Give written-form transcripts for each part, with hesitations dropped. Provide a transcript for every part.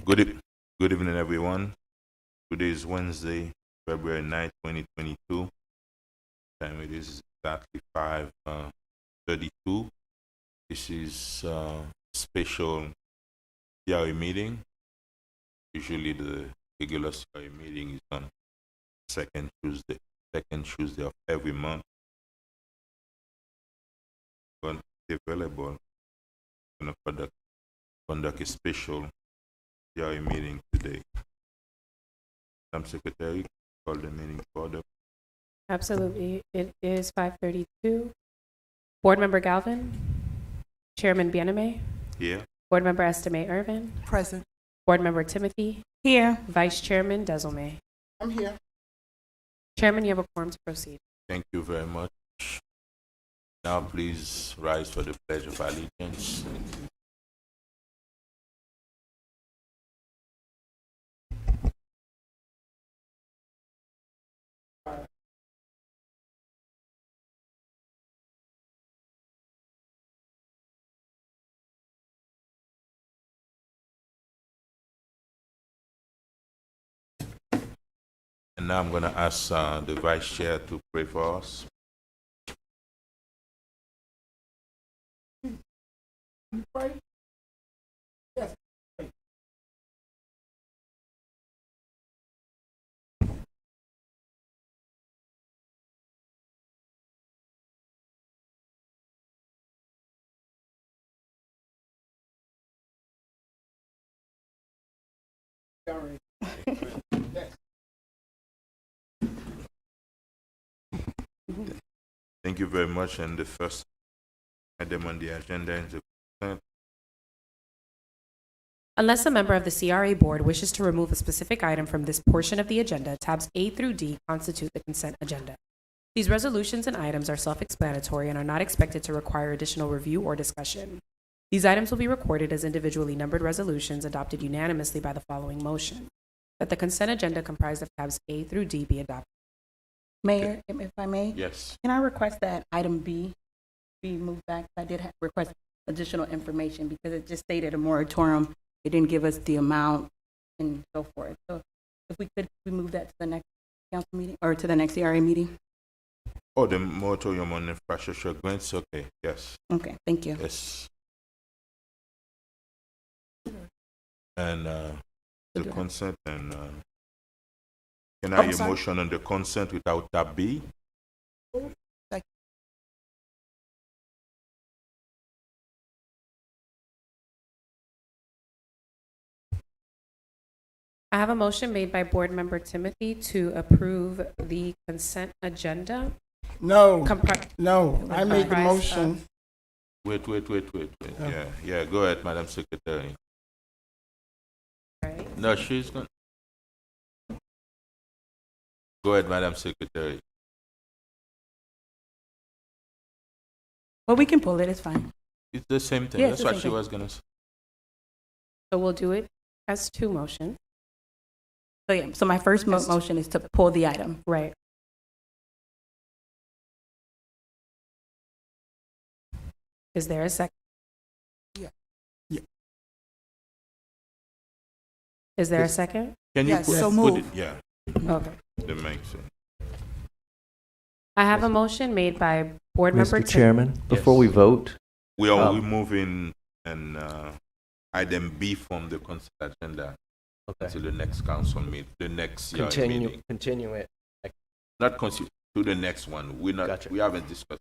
Good evening, everyone. Today is Wednesday, February 9th, 2022. Time it is exactly 5:32. This is a special CRA meeting. Usually the regular CRA meeting is on second Tuesday of every month. But available, going to conduct a special CRA meeting today. Madam Secretary, call the meeting to order. Absolutely. It is 5:32. Board Member Galvin, Chairman Bieneme, Here. Board Member Estime Irvin, Present. Board Member Timothy, Here. Vice Chairman Desilme. I'm here. Chairman, you have a quorum to proceed. Thank you very much. Now please rise for the Pledge of Allegiance. And now I'm going to ask the Vice Chair to pray for us. Thank you very much. And the first item on the agenda is the consent. Unless a member of the CRA board wishes to remove a specific item from this portion of the agenda, tabs A through D constitute the consent agenda. These resolutions and items are self-explanatory and are not expected to require additional review or discussion. These items will be recorded as individually numbered resolutions adopted unanimously by the following motion: that the consent agenda comprised of tabs A through D be adopted. Mayor, if I may, Yes. can I request that item B be moved back? I did request additional information because it just stated a moratorium. It didn't give us the amount and so forth. So if we could, we move that to the next council meeting or to the next CRA meeting? Oh, the moratorium on infrastructure grants? Okay, yes. Okay, thank you. Yes. And the consent and can I have a motion on the consent without tab B? I have a motion made by Board Member Timothy to approve the consent agenda. No, Compri- no, I made the comprised motion. Wait. Yeah, go ahead, Madam Secretary. Right. No, she's going. Go ahead, Madam Secretary. Well, we can pull it, it's fine. It's the same thing. Yeah, That's it's the what same she thing. was going to say. So we'll do it as two motions. So yeah, so my first motion is to pull the item. Right. Is there a second? Yeah. Is there a Yes. second? Can you Yes, put, so put move. it? Yeah, Okay. that makes sense. I have a motion made by Board Member Mr. Chairman, before Yes. we vote, We are removing an item B from the consent agenda to the next council meeting, the next CRA meeting. continue it. Not to the next one. We're not. Gotcha. We haven't discussed.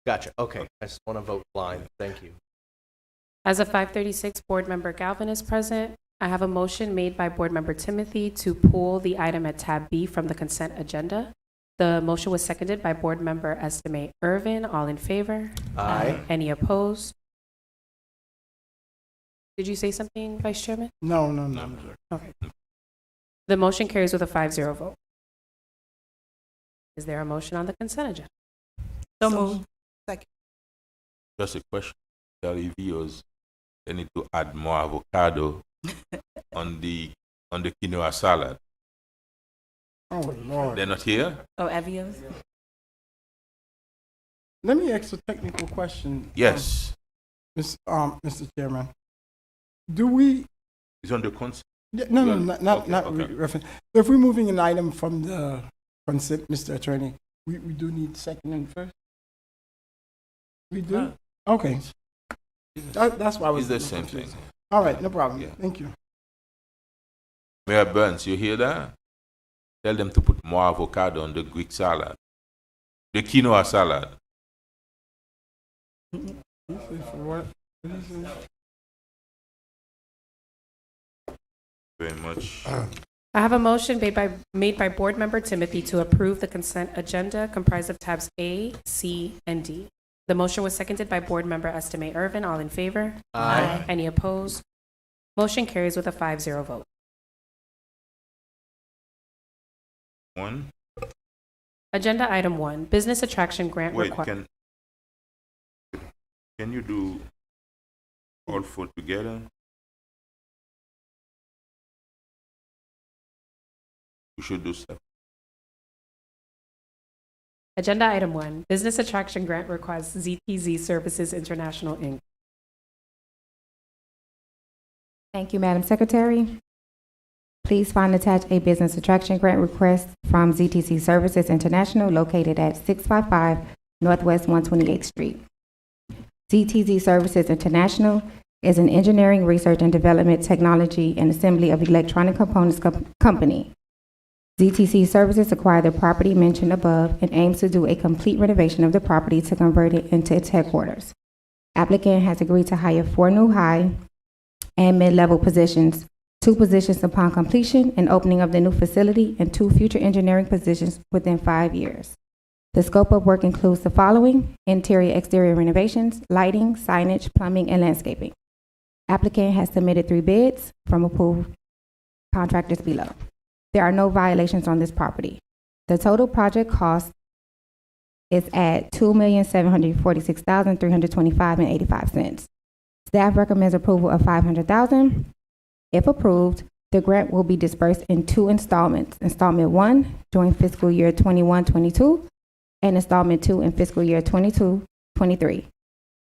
Gotcha. Okay. I just want to vote blind. Thank you. As of 5:36, Board Member Galvin is present. I have a motion made by Board Member Timothy to pull the item at tab B from the consent agenda. The motion was seconded by Board Member Estime Irvin. All in favor? Aye. Any opposed? Did you say something, Vice Chairman? No. Okay. The motion carries with a 5-0 vote. Is there a motion on the consent agenda? So moved. Just a question. The reviewers, they need to add more avocado on the quinoa salad. Oh, Lord. They're not here. Oh, Evios? Let me ask a technical question. Yes. Mr. Chairman, do we It's on the consent. Yeah, no, Well, not okay, okay. reference. If we're moving an item from the consent, Mr. Attorney, we do need second and first. We do? No. Okay. That's why I was. It's the same thing. confused. All right, no problem. Yeah. Thank you. Mayor Burns, you hear that? Tell them to put more avocado on the Greek salad, the quinoa salad. For what reason? Very much. I have a motion made by Board Member Timothy to approve the consent agenda comprised of tabs A, C, and D. The motion was seconded by Board Member Estime Irvin. All in favor? Aye. Any opposed? Motion carries with a 5-0 vote. One. Agenda item 1, business attraction grant Wait, requirement. can you do all four together? We should do seven. Agenda item 1, business attraction grant request ZTZ Services International, Inc. Thank you, Madam Secretary. Please find attached a business attraction grant request from ZTC Services International located at 655 Northwest 128th Street. ZTZ Services International is an engineering, research, and development, technology, and assembly of electronic components company. ZTC Services acquired the property mentioned above and aims to do a complete renovation of the property to convert it into its headquarters. Applicant has agreed to hire 4 new high and mid-level positions, 2 positions upon completion and opening of the new facility, and 2 future engineering positions within 5 years. The scope of work includes the following: interior, exterior renovations, lighting, signage, plumbing, and landscaping. Applicant has submitted 3 bids from approved contractors below. There are no violations on this property. The total project cost is at $2,746,325.85. Staff recommends approval of $500,000. If approved, the grant will be dispersed in 2 installments. Installment 1 during fiscal year 21-22 and installment 2 in fiscal year 22-23.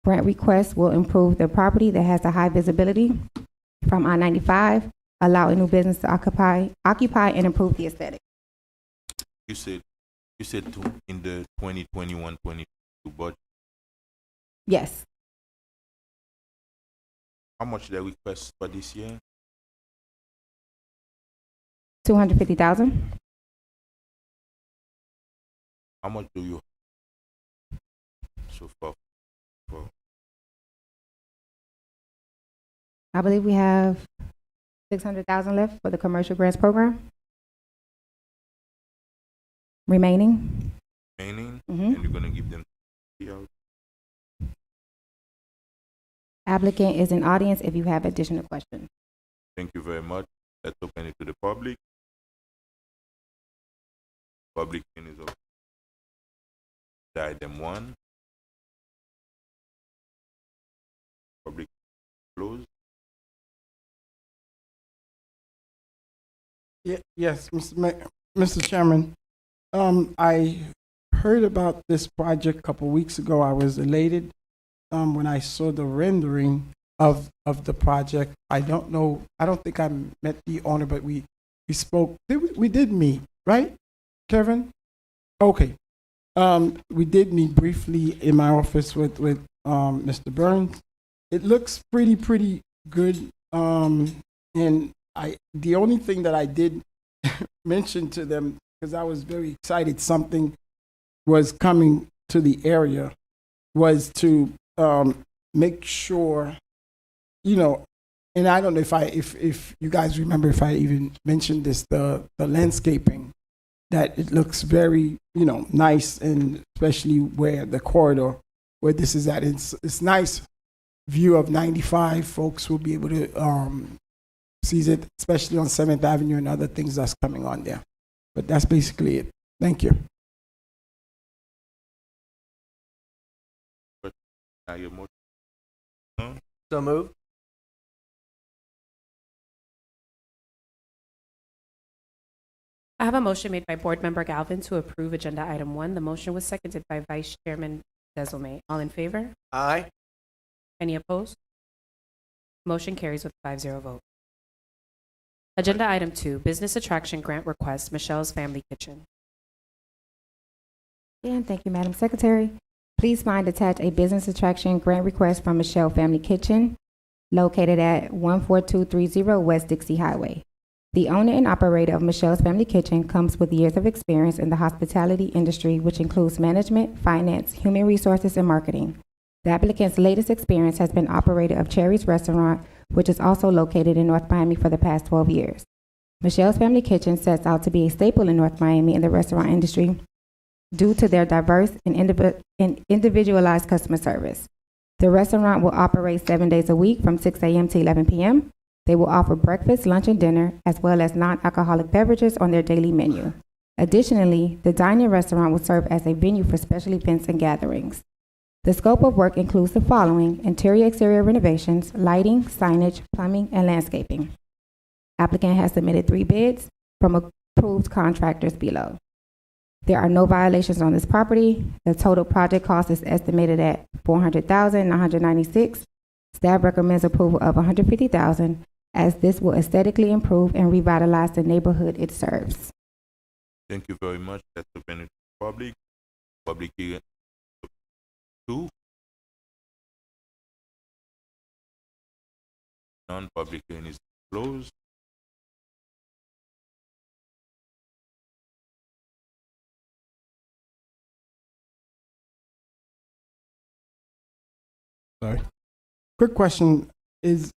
Grant requests will improve the property that has a high visibility from I-95, allow a new business to occupy and improve the aesthetic. You said two in the 2021-22 budget. Yes, How much they request for this year? $250,000. How much do you so far? I believe we have $600,000 left for the commercial grants program. Remaining. Remaining, Mhm. and you're gonna give them out. Applicant is in audience if you have additional questions. Thank you very much. Let's open it to the public. Public hearing is open. Item 1. Public closed. Yes, Mr. Chairman. I heard about this project a couple weeks ago. I was elated when I saw the rendering of the project. I don't think I met the owner, but we spoke. We did meet, right, Kevin? Okay. We did meet briefly in my office with Mr. Burns. It looks pretty good. And the only thing that I did mention to them, because I was very excited something was coming to the area, was to make sure, and I don't know if you guys remember if I even mentioned this, the landscaping, that it looks very, nice, and especially where the corridor where this is at, it's nice view of 95. Folks will be able to see it, especially on 7th Avenue and other things that's coming on there. But that's basically it. Thank you. Now your motion. So moved. I have a motion made by Board Member Galvin to approve Agenda Item 1. The motion was seconded by Vice Chairman Desilme. All in favor? Aye. Any opposed? Motion carries with a 5-0 vote. Agenda item 2, business attraction grant request, Michelle's Family Kitchen. And thank you, Madam Secretary. Please find attached a business attraction grant request from Michelle Family Kitchen located at 14230 West Dixie Highway. The owner and operator of Michelle's Family Kitchen comes with years of experience in the hospitality industry, which includes management, finance, human resources, and marketing. The applicant's latest experience has been operator of Cherry's Restaurant, which is also located in North Miami for the past 12 years. Michelle's Family Kitchen sets out to be a staple in North Miami in the restaurant industry due to their diverse and individualized customer service. The restaurant will operate 7 days a week from 6 a.m. to 11 p.m. They will offer breakfast, lunch, and dinner, as well as non-alcoholic beverages on their daily menu. Additionally, the dine-in restaurant will serve as a venue for special events and gatherings. The scope of work includes the following: interior-exterior renovations, lighting, signage, plumbing, and landscaping. Applicant has submitted 3 bids from approved contractors below. There are no violations on this property. The total project cost is estimated at $400,996. Staff recommends approval of $150,000 as this will aesthetically improve and revitalize the neighborhood it serves. Thank you very much. That's open to the public. Public hearing 2. Non-public hearing is closed. Sorry. Quick question is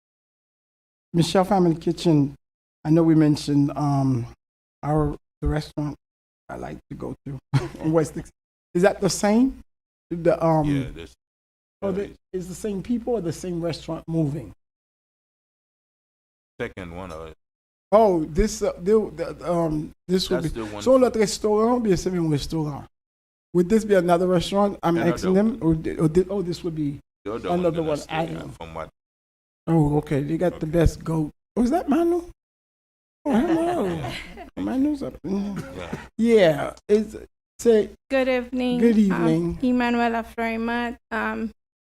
Michelle Family Kitchen. I know we mentioned the restaurant I like to go to in West Dixie. Is that the same? The Yeah, this. is the same people or the same restaurant moving? Second one. Oh, this this would That's be the one. so l'autre restaurant ou bien c'est même restaurant? Would this be another restaurant? I'm Another asking them, or this would be The other another gonna one stay, adding. from what? Oh, okay. They got the best goat. Was that Manu? Oh, hello. Yeah. Manu's up. Mhm. Yeah. Yeah. Say Good evening. Good evening. Emanuela Florimat,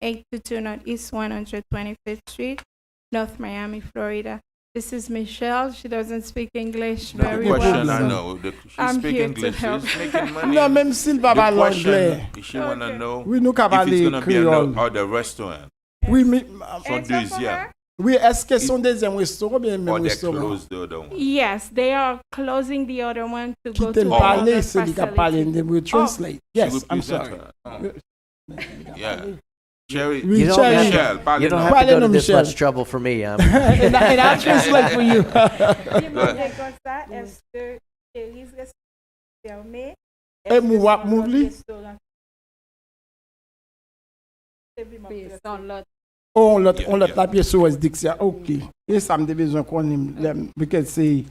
822 Northeast 125th Street, North Miami, Florida. This is Michelle. She doesn't speak English No, very the question, well. I so know. She I'm speak here to English. help. She's making money. non, même s'il va The pas l'anglais. question, she wanna Okay. know Oui, nous if it's parler gonna be another créole. other restaurant. Oui, mais Son Answer for deuxième. her? oui, est-ce que son deuxième restaurant ou bien Or même they restaurant? close the other one. Yes, they are closing the other one to go Quitte to le Oh. parler, another c'est lui qui a parlé, facility. and they will translate. Yes, She I'm represent sorry. her. Oh. Yeah. Cherry, Oui, You don't Cherry. have Michelle, to, parle you don't now. have to go to Parlez-nous, this Michel. much trouble for me. and I'll translate for you. Demander comme ça, est-ce que Thérèse reste fermée? Et Est-ce que mou- son mou- autre li? restaurant- C'est bien, Oui, mon sans l'autre. Oh, on Yeah, l'a yeah. tapé sur West Dixie. OK. Et ça me besoin qu'on aime, because c'est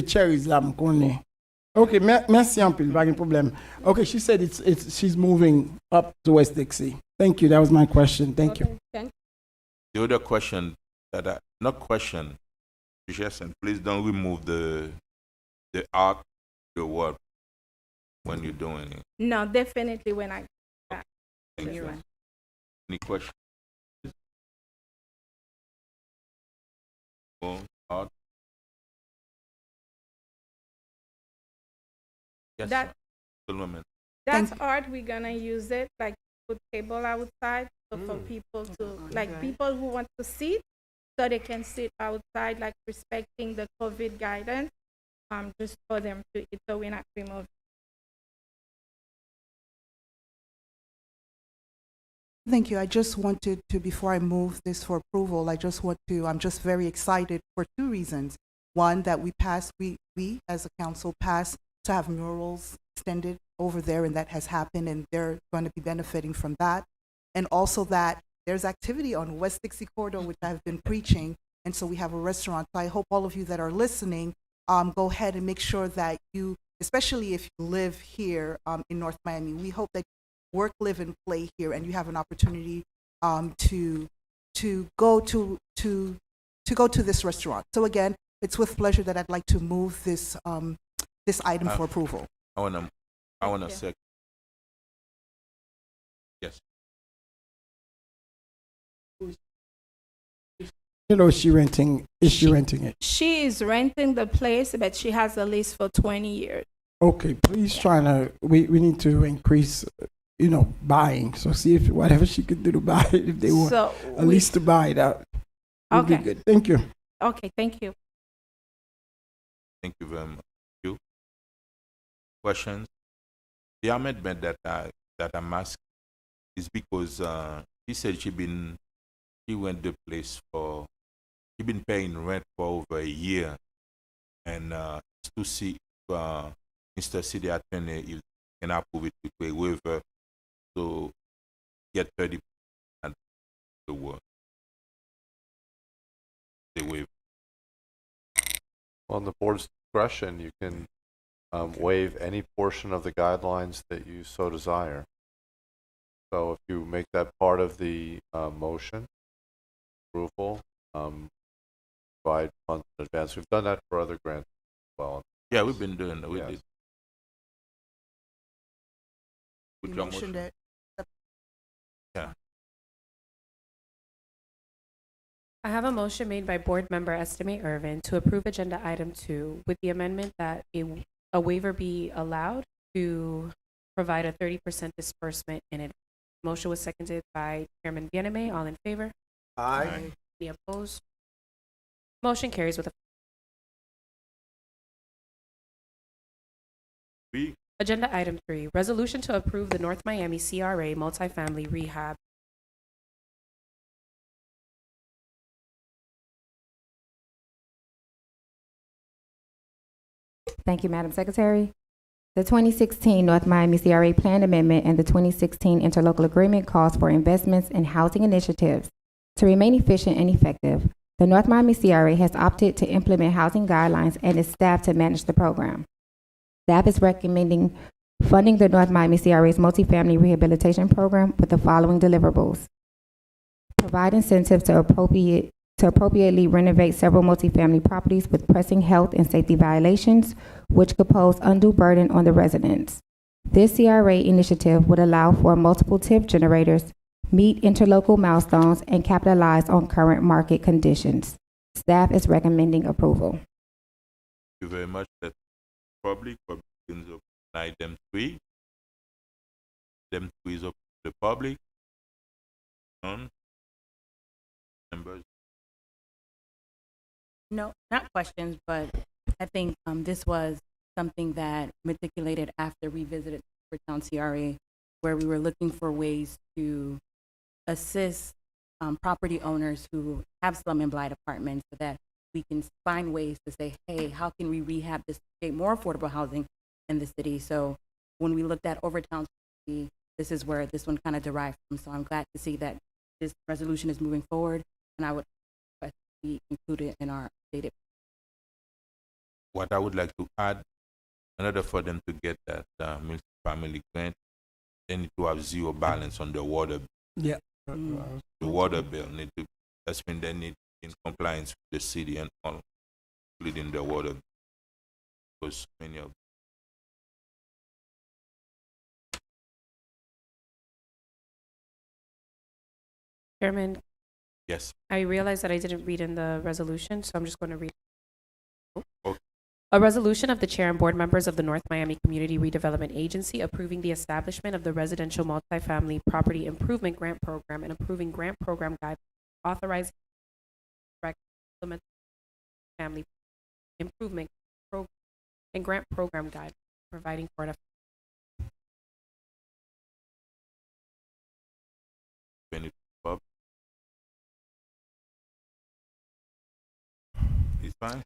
Cherry's là, me connaît. OK, merci un peu, pas de problème. OK, she said she's moving up to West Dixie. Thank you. That was my question. Thank you. Okay, thank The other question not question, suggestion, please don't remove the art, the word when you're doing it. No, definitely when I Thank you. right. Any questions? Art? Yes, That- Solomon. that's art, we're gonna use it like put table outside so for Mm. people to like people who want to sit so they can sit outside like respecting the COVID guidance. Just for them to eat so we're not removing. Thank you. I just wanted to, before I move this for approval, I'm just very excited for 2 reasons. One, that we as a council passed to have murals extended over there, and that has happened, and they're going to be benefiting from that. And also that there's activity on West Dixie Corridor, which I've been preaching, and so we have a restaurant. So I hope all of you that are listening, go ahead and make sure that you, especially if you live here in North Miami, we hope that work, live, and play here, and you have an opportunity to go to this restaurant. So again, it's with pleasure that I'd like to move this this item for approval. I wanna you. say yes. You know, is she renting it? She is renting the place, but she has a lease for 20 years. Okay, please we need to increase, buying. So see if whatever she could do to buy it, if they want, So at least to buy it out. Would be Okay. good. Thank you. Okay, thank you. Thank you very much. You? Questions? The amendment that I'm asking is because she said she went the place she been paying rent for over a year, and to see Mr. City Attorney if can approve it with a waiver to get 30% the work. The waiver. On the board's discretion, you can waive any portion of the guidelines that you so desire. So if you make that part of the motion, approval, provide funds in advance. We've done that for other grants as well. Yeah, we've been doing that. We Yes. did. You With your mentioned motion. it. I have a motion made by Board Member Estimate Irvin to approve Agenda Item 2 with the amendment that a waiver be allowed to provide a 30% disbursement in it. Motion was seconded by Chairman Bieneme. All in favor? Aye. Any opposed? Motion carries with a. We Agenda Item 3, Resolution to approve the North Miami CRA Multifamily Rehab. Thank you, Madam Secretary. The 2016 North Miami CRA Plan Amendment and the 2016 Interlocal Agreement calls for investments in housing initiatives. To remain efficient and effective, the North Miami CRA has opted to implement housing guidelines and is staffed to manage the program. Staff is recommending funding the North Miami CRA's multifamily rehabilitation program with the following deliverables. Provide incentives to appropriately renovate several multifamily properties with pressing health and safety violations, which could pose undue burden on the residents. This CRA initiative would allow for multiple TIF generators, meet interlocal milestones, and capitalize on current market conditions. Staff is recommending approval. Thank you very much. That public begins of item 3. Item 3 is up to the public. None. Members. No, not questions, but I think this was something that matriculated after we visited Town CRA, where we were looking for ways to assist property owners who have slum and blight apartments so that we can find ways to say, hey, how can we rehab this to create more affordable housing in the city? So when we looked at Overtown, this is where this one kind of derived from. So I'm glad to see that this resolution is moving forward, and I would request to be included in our updated. What I would like to add, in order for them to get that multi-family grant, they need to have zero balance on the water. Yeah. The water bill need to. That's when they need in compliance with the city and all, including the water bill. Because many of Chairman, yes. I realize that I didn't read in the resolution, so I'm just going to read. Okay. A resolution of the chair and board members of the North Miami Community Redevelopment Agency approving the establishment of the Residential Multifamily Property Improvement Grant Program and approving grant program guidelines, authorizing implement family improvement program and grant program guidelines, providing for an Benefit of it's fine.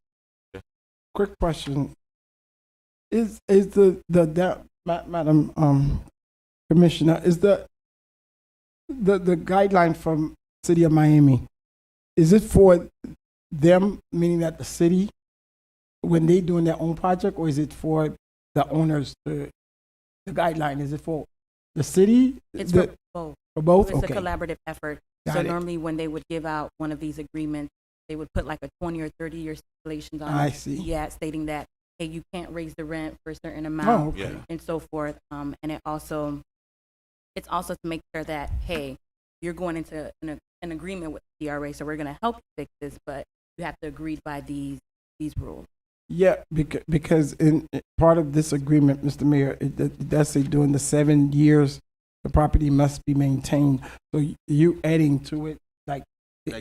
Quick question. Is Madam Commissioner, is the guideline from City of Miami, is it for them, meaning that the city, when they doing their own project, or is it for the owners? The guideline, is it for the city? It's for both. For both? It's Okay. a collaborative effort. Got So it. normally when they would give out one of these agreements, they would put like a 20 or 30-year stipulations on I it. see. Yeah, stating that, hey, you can't raise the rent for a certain Oh, amount okay. Yeah. and so forth. And it's also to make sure that, hey, you're going into an agreement with CRA, so we're gonna help you fix this, but you have to agree by these rules. Yeah, because in part of this agreement, Mr. Mayor, it does say during the 7 years, the property must be maintained. So you adding to it, like,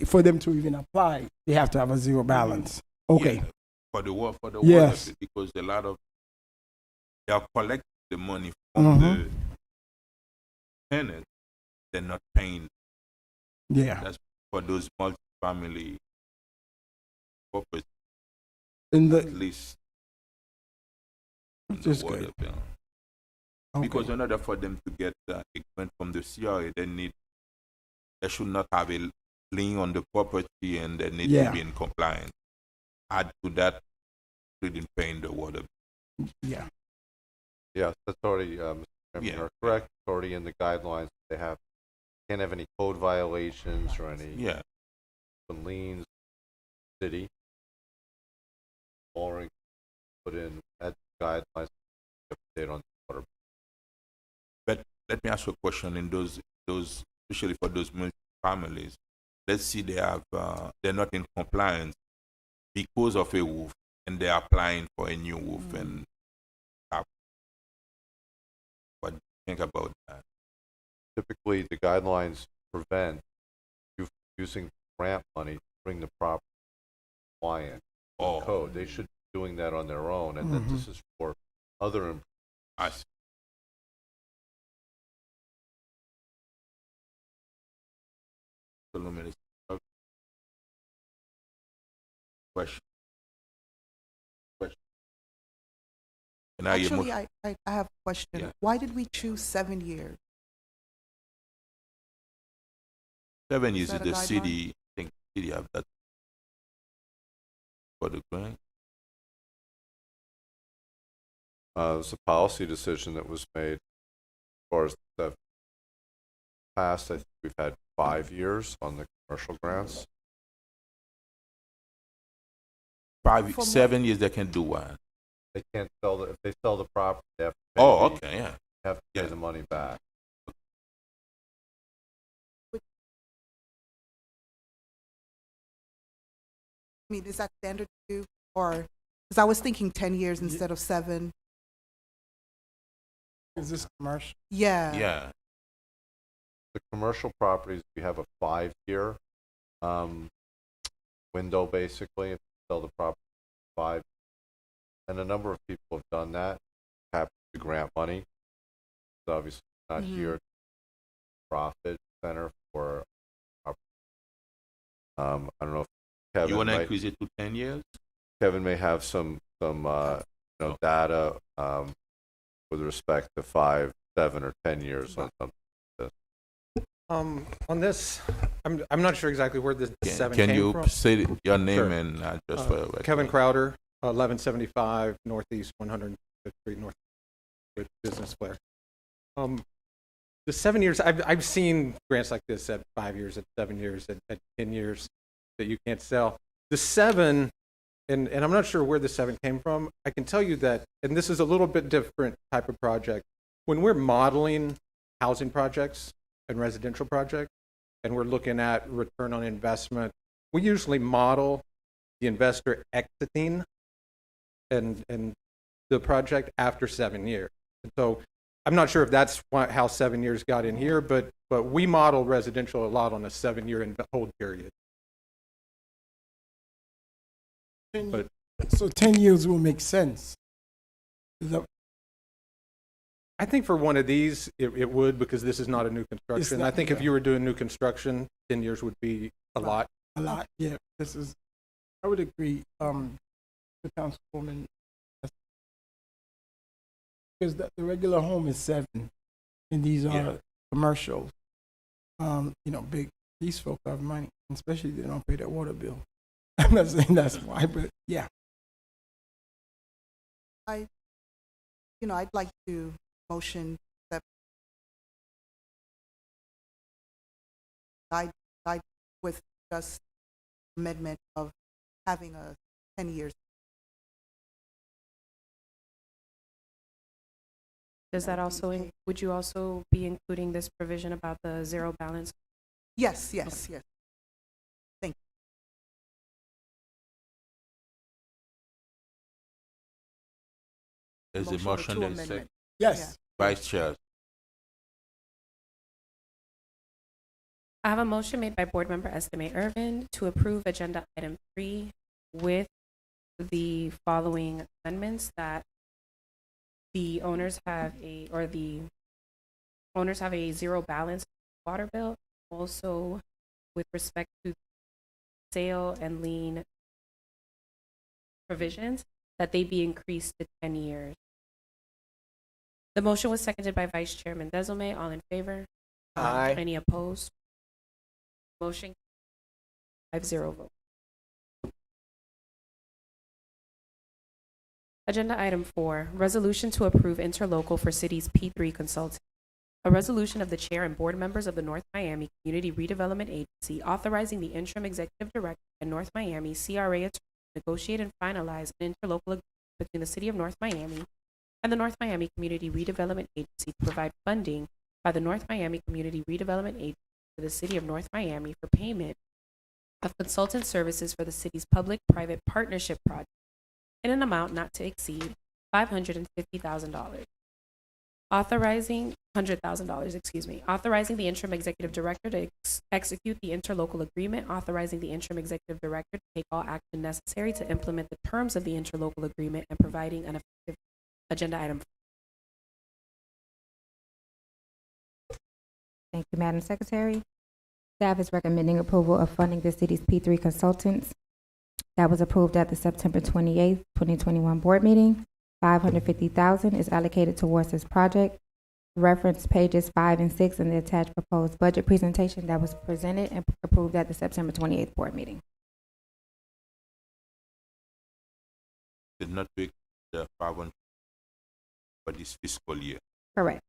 for them to even apply, they have to have a zero balance. Okay. Yeah, for the water Yes. bill, because a lot of they are collecting the money from Mhm. the tenant, they're not paying. Yeah. That's for those multifamily properties, In at the, least which the is water good. bill. Okay. Because in order for them to get equipment from the CRA, they should not have a lien on the property, and they need Yeah. to be in compliance. Add to that, including paying the water bill. Yeah. Yes, that's already, Mr. Chairman, Yeah. you're correct. It's already in the guidelines. They can't have any code violations or any Yeah, liens. City. Or put in at guidelines, update on water. but let me ask you a question. In those, especially for those families, let's see they're not in compliance because of a roof, and they're applying for a new roof, and what do you think about that? Typically, the guidelines prevent you from using grant money to bring the property compliant with code. They should be doing that on their own, and then this is for other improvements. I see. Solomon, question. And Actually, I have a question. Yeah. Why did we choose 7 years? 7 Is years that is a the guideline? city. I think the city have that for the grant. It's a policy decision that was made as far as the past. I think we've had 5 years on the commercial grants. 7 years they can do what? They can't sell if they sell the property, they have to pay, Okay, yeah. have to pay Yeah. the money back. I mean, is that standard too? Or, because I was thinking 10 years instead of 7. Is this commercial? Yeah. Yeah. The commercial properties, we have a 5-year window basically. If you sell the property 5, and a number of people have done that. Have the grant money. It's obviously not here. Profit center for. I don't know if Kevin. You want to might- increase it to 10 years? Kevin may have some data with respect to 5, 7, or 10 years on something. On this, I'm not sure exactly where the 7 Can came you from. say your name Sure. and just for the record? Kevin Crowder, 1175 Northeast 105th Street North with Business Flair. The 7 years, I've seen grants like this at 5 years, at 7 years, at 10 years that you can't sell. The 7, and I'm not sure where the 7 came from. I can tell you that, and this is a little bit different type of project. When we're modeling housing projects and residential projects, and we're looking at return on investment, we usually model the investor exiting and the project after 7 years. And so I'm not sure if that's how 7 years got in here, but we model residential a lot on a 7-year hold period. But So 10 years will make sense. Is that- I think for one of these, it would, because this is not a new construction. not- I think if yeah. you were doing new construction, 10 years would be a lot. A lot, yeah. I would agree, the councilwoman. Because the regular home is 7, and these are Yeah. commercials. These folks have money, especially if they don't pay their water bill. I'm not saying that's why, but yeah. I'd like to motion that I with just amendment of having a 10 years. Does that also, would you also be including this provision about the zero balance Yes, yes, yes. There's a Motion with motion, two there's a second. amendments. Yes. Vice Chair, I have a motion made by Board Member Estimate Irvin to approve Agenda Item 3 with the following amendments that the owners have the owners have a zero balance water bill. Also, with respect to sale and lien provisions, that they be increased to 10 years. The motion was seconded by Vice Chairman Desilme. All in favor? Aye. Any opposed? Motion 5-0 vote. Agenda Item 4, Resolution to approve interlocal for cities P3 consulting. A resolution of the Chair and Board members of the North Miami Community Redevelopment Agency authorizing the Interim Executive Director and North Miami CRA attorney to negotiate and finalize an interlocal agreement between the City of North Miami and the North Miami Community Redevelopment Agency to provide funding by the North Miami Community Redevelopment Agency to the City of North Miami for payment of consultant services for the city's public-private partnership project in an amount not to exceed $550,000. Authorizing the interim executive director to execute the interlocal agreement, authorizing the interim executive director to take all action necessary to implement the terms of the interlocal agreement, and providing an effective agenda item. Thank you, Madam Secretary. Staff is recommending approval of funding the city's P3 consultants. That was approved at the September 28th, 2021 board meeting. $550,000 is allocated towards this project. Reference pages 5 and 6 in the attached proposed budget presentation that was presented and approved at the September 28th board meeting. did not take the 500 for this fiscal year. Correct.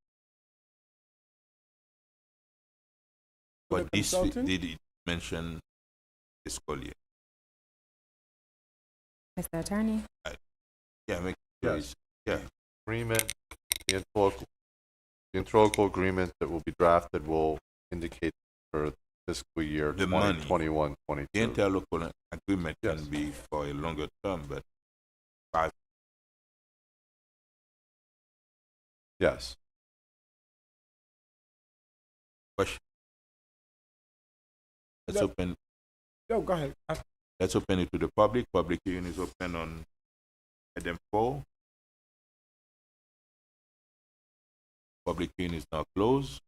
For the But this, consultant? did it mention fiscal year? Mr. Attorney? Yeah, make Yes. yeah. Agreement, the interlocal agreement that will be drafted will indicate for fiscal year The money. 2021, The 22. interlocal agreement Yes. can be for a longer term, but 5. Yes. Question. Let's That- open. Yo, go ahead. Let's open it to the public. Public hearing is open on item 4. Public hearing is now closed.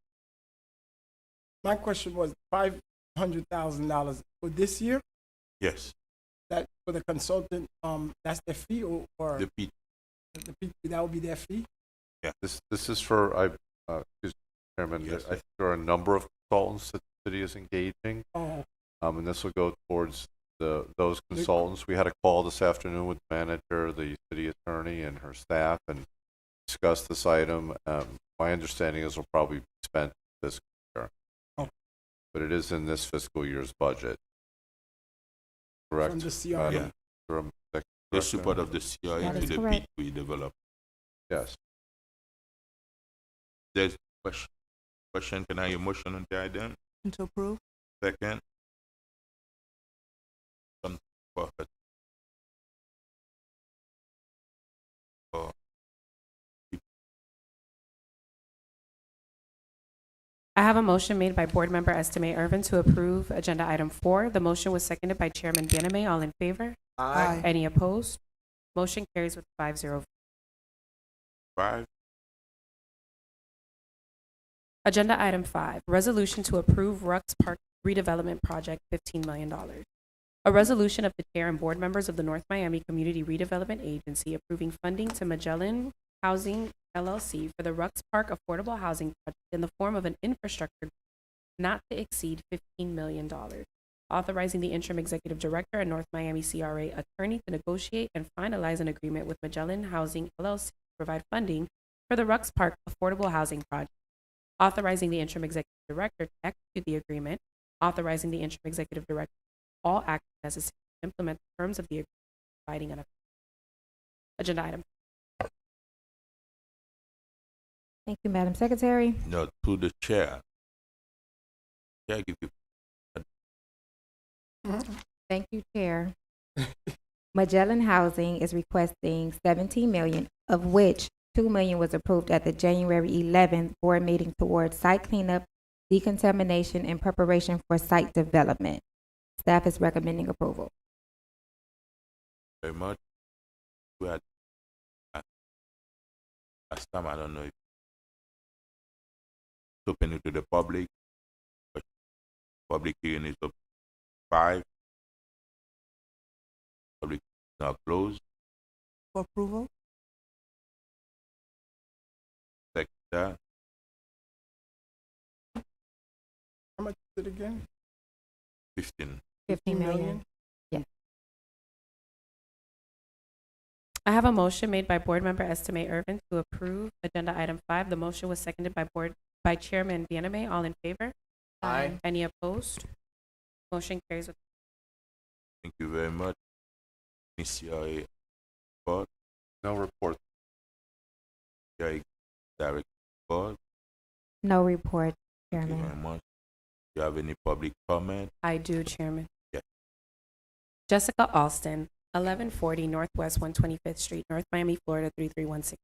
My question was $500,000 for this year. Yes, That for the consultant, that's their fee, or the P. the fee, that would be their fee. This is for, excuse me, Chairman, Yes, I think there are a number of consultants that the city is engaging, Oh, and this will go towards those consultants. We had a call this afternoon with the manager, the city attorney, and her staff, and discussed this item. My understanding is it'll probably be spent this year, Oh. but it is in this fiscal year's budget. Correct? from the CRA. Yeah. From the The correct, support of the CRA That to is the correct. P3 develop. Yes. There's question. Question, can I have a motion on the item? To approve? Second. Some profit. Or I have a motion made by Board Member Estimate Irvin to approve Agenda Item 4. The motion was seconded by Chairman Bieneme. All in favor? Aye. Any opposed? Motion carries with 5-0. 5. Agenda Item 5, Resolution to approve Rucks Park redevelopment project, $15 million. A resolution of the Chair and Board members of the North Miami Community Redevelopment Agency approving funding to Magellan Housing LLC for the Rucks Park Affordable Housing Project in the form of an infrastructure not to exceed $15 million. Authorizing the interim executive director and North Miami CRA attorney to negotiate and finalize an agreement with Magellan Housing LLC to provide funding for the Rucks Park Affordable Housing Project. Authorizing the interim executive director to execute the agreement, authorizing the interim executive director all actions necessary to implement the terms of the agreement, providing an agenda item. Thank you, Madam Secretary. No, to the chair. Chair give you Thank you, Chair. Magellan Housing is requesting 17 million, of which 2 million was approved at the January 11th board meeting towards site cleanup, decontamination, and preparation for site development. Staff is recommending approval. Very much. We had last time, I don't know if it's open it to the public, but public hearing is up 5. Public is now closed. For approval? Second that. How much is it again? 15. 15 million. I have a motion made by Board Member Estime Irvin to approve Agenda Item 5. The motion was seconded by Chairman Bieneme. All in favor? Aye. Any opposed? Motion carries with Thank you very much. Miss CRA report, No report. CRA direct report. No report, Thank you Chairman. very much. Do you have any public comment? I do, Chairman. Yes. Jessica Alston, 1140 Northwest 125th Street, North Miami, Florida 33160.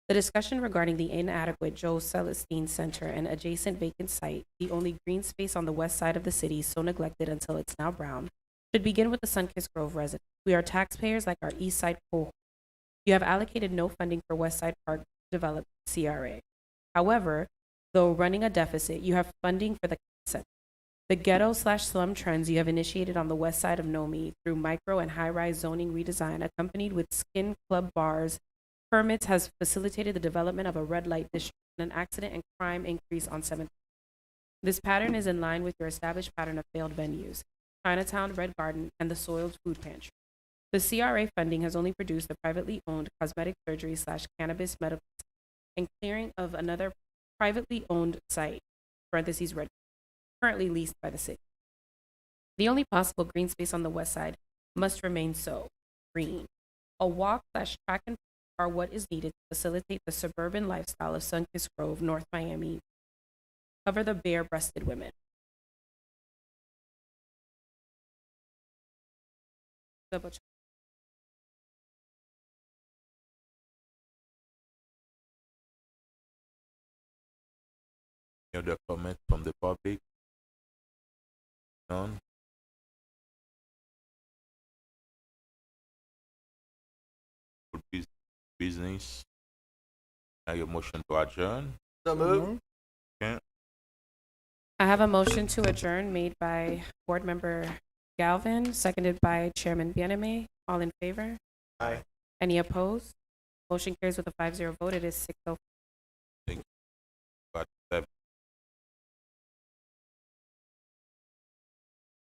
The discussion regarding the inadequate Joe Celestine Center and adjacent vacant site, the only green space on the west side of the city so neglected until it's now brown, should begin with the Sunkist Grove residents. We are taxpayers like our East Side cohort. You have allocated no funding for West Side Park Development, CRA. However, though running a deficit, you have funding for the concept. The ghetto/slum trends you have initiated on the west side of Nomi through micro and high-rise zoning redesign accompanied with skin club bars permits has facilitated the development of a red light district and an accident and crime increase on 7th. This pattern is in line with your established pattern of failed venues, Chinatown, Red Garden, and the soiled food pantry. The CRA funding has only produced a privately owned cosmetic surgery/cannabis medical and clearing of another privately owned site, parentheses Red, currently leased by the city. The only possible green space on the west side must remain so, green. A walk/track and are what is needed to facilitate the suburban lifestyle of Sunkist Grove, North Miami. Cover the bare-breasted women. Double check. Any other comments from the public? None? For business? Now your motion to adjourn? So moved. Okay. I have a motion to adjourn made by Board Member Galvin, seconded by Chairman Bieneme. All in favor? Aye. Any opposed? Motion carries with a 5-0 vote. It is 6:04.